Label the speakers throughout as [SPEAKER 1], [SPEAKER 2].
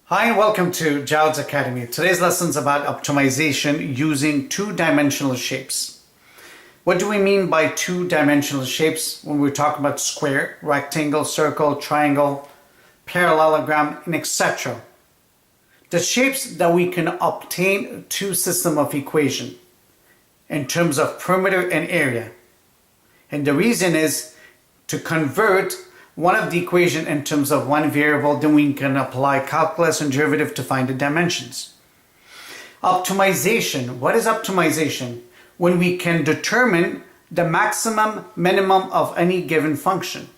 [SPEAKER 1] Hi and welcome to Jowd's Academy. Today's lesson is about optimization using two-dimensional shapes. What do we mean by two-dimensional shapes when we're talking about square, rectangle, circle, triangle, parallelogram, and etc.? The shapes that we can obtain two systems of equation in terms of perimeter and area. And the reason is to convert one of the equation in terms of one variable, then we can apply calculus and derivative to find the dimensions. Optimization. What is optimization? When we can determine the maximum, minimum of any given function.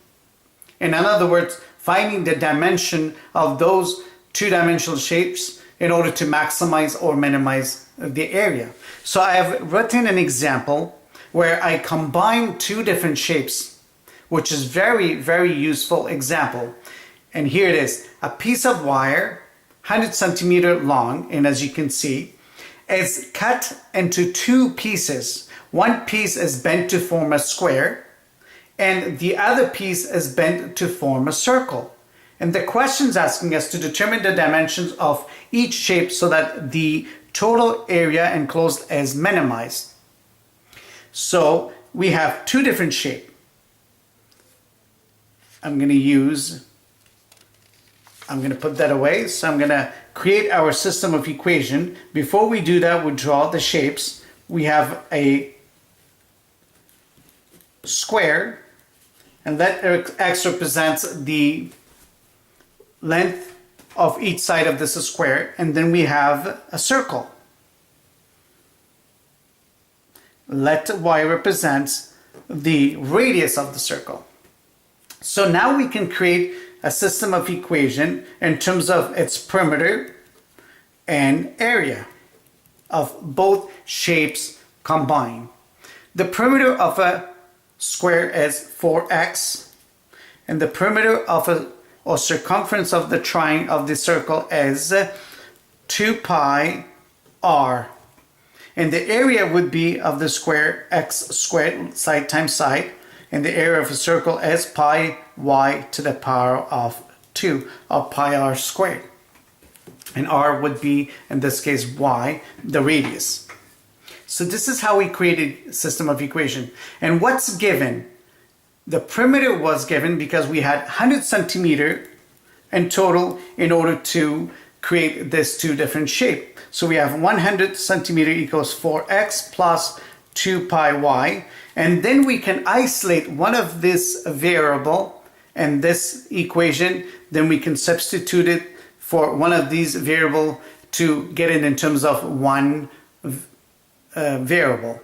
[SPEAKER 1] In other words, finding the dimension of those two-dimensional shapes in order to maximize or minimize the area. So I have written an example where I combine two different shapes, which is very useful example. And here it is, a piece of wire 100 centimeter long, and as you can see, is cut into two pieces. One piece is bent to form a square and the other piece is bent to form a circle. And the question is asking us to determine the dimensions of each shape so that the total area enclosed is minimized. So we have two different shapes. I'm going to put that away. So I'm going to create our system of equation. Before we do that, we draw the shapes. We have a square, and that x represents the length of each side of this square. And then we have a circle. Let y represents the radius of the circle. So now we can create a system of equation in terms of its perimeter and area of both shapes combined. The perimeter of a square is 4x, and the perimeter of or circumference of the triangle of the circle is 2 pi r. And the area would be of the square x squared, side times side. And the area of a circle is pi y to the power of 2, or pi r squared. And r would be, in this case, y, the radius. So this is how we created a system of equation. And what's given? The perimeter was given because we had 100 centimeter in total in order to create this two different shape. So we have 100 centimeter equals 4x plus 2 pi y. And then we can isolate one of this variable and this equation. Then we can substitute it for one of these variable to get it in terms of one variable.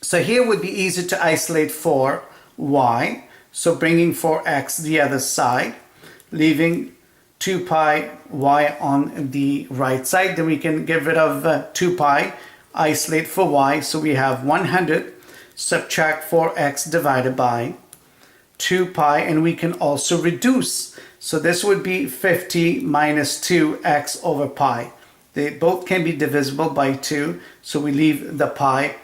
[SPEAKER 1] So here would be easy to isolate for y. So bringing 4x the other side, leaving 2 pi y on the right side. Then we can get rid of 2 pi, isolate for y. So we have 100. Subtract 4x divided by 2 pi, and we can also reduce. So this would be 50 minus 2x over pi. They both can be divisible by 2, so we leave the pi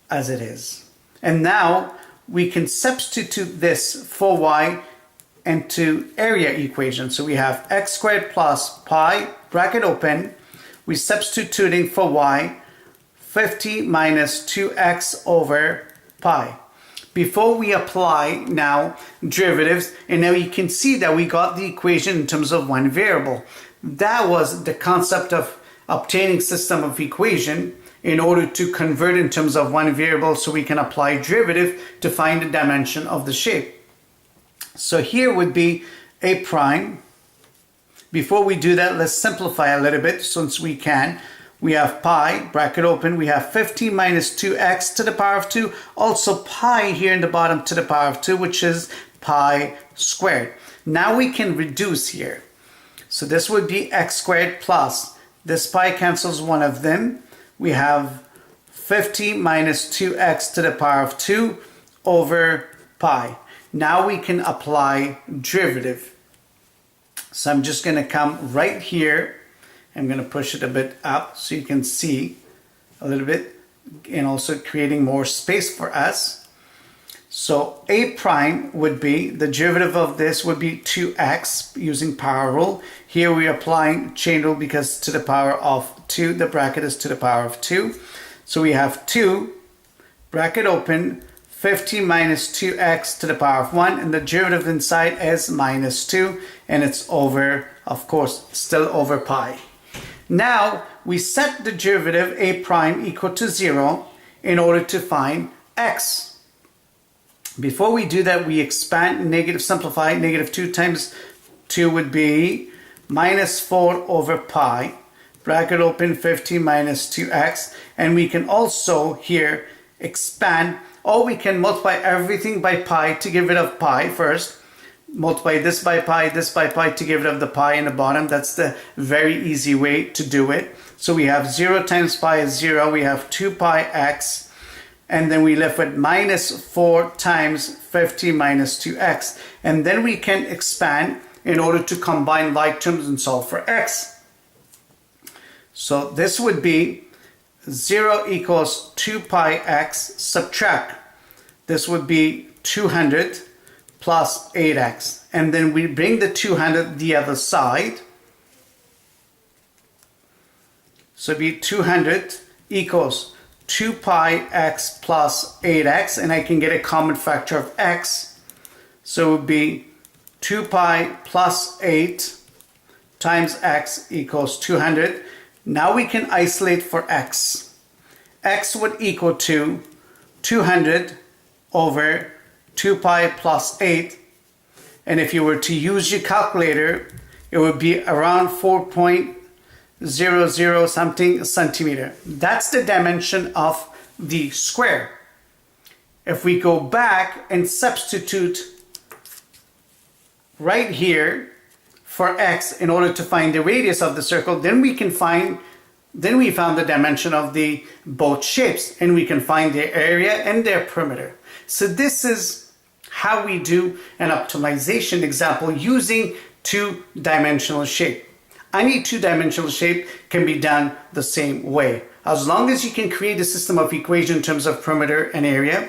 [SPEAKER 1] as it is. And now we can substitute this for y into area equation. So we have x squared plus pi, bracket open. We're substituting for y 50 minus 2x over pi. Before we apply now derivatives, and now you can see that we got the equation in terms of one variable. That was the concept of obtaining system of equation in order to convert in terms of one variable so we can apply derivative to find the dimension of the shape. So here would be a prime. Before we do that, let's simplify a little bit since we can. We have pi, bracket open, we have 50 minus 2x to the power of 2, also pi here in the bottom to the power of 2, which is pi squared. Now we can reduce here. So this would be x squared plus, this pi cancels one of them. We have 50 minus 2x to the power of 2 over pi. Now we can apply derivative. So I'm just going to come right here. I'm going to push it a bit up so you can see a little bit, and also creating more space for us. So a prime would be, the derivative of this would be 2x using power rule. Here we're applying chain rule because to the power of 2, the bracket is to the power of 2. So we have 2, bracket open, 50 minus 2x to the power of 1, and the derivative inside is minus 2, and it's over, of course, still over pi. Now we set the derivative a prime equal to 0 in order to find x. Before we do that, we expand, simplify. Negative 2 times 2 would be minus 4 over pi. Bracket open, 50 minus 2x. And we can also here expand, or we can multiply everything by pi to get rid of pi first. Multiply this by pi to get rid of the pi in the bottom. That's the very easy way to do it. So we have 0 times pi is 0. We have 2 pi x. And then we left with minus 4 times 50 minus 2x. And then we can expand in order to combine like terms and solve for x. So this would be 0 equals 2 pi x, subtract. This would be 200 plus 8x. And then we bring the 200 the other side. So it'd be 200 equals 2 pi x plus 8x, and I can get a common factor of x. So it would be 2 pi plus 8 times x equals 200. Now we can isolate for x. X would equal to 200 over 2 pi plus 8. And if you were to use your calculator, it would be around 4.00 something centimeter. That's the dimension of the square. If we go back and substitute right here for x in order to find the radius of the circle, then we found the dimension of the both shapes, and we can find their area and their perimeter. So this is how we do an optimization example using two-dimensional shape. Any two-dimensional shape can be done the same way. As long as you can create a system of equation in terms of perimeter and area,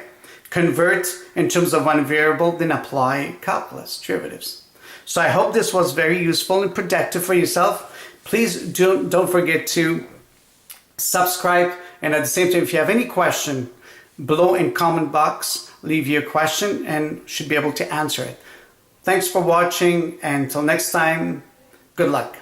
[SPEAKER 1] convert in terms of one variable, then apply calculus derivatives. So I hope this was very useful and productive for yourself. Please don't forget to subscribe, and at the same time, if you have any question, below in comment box, leave your question and should be able to answer it. Thanks for watching, and until next time, good luck.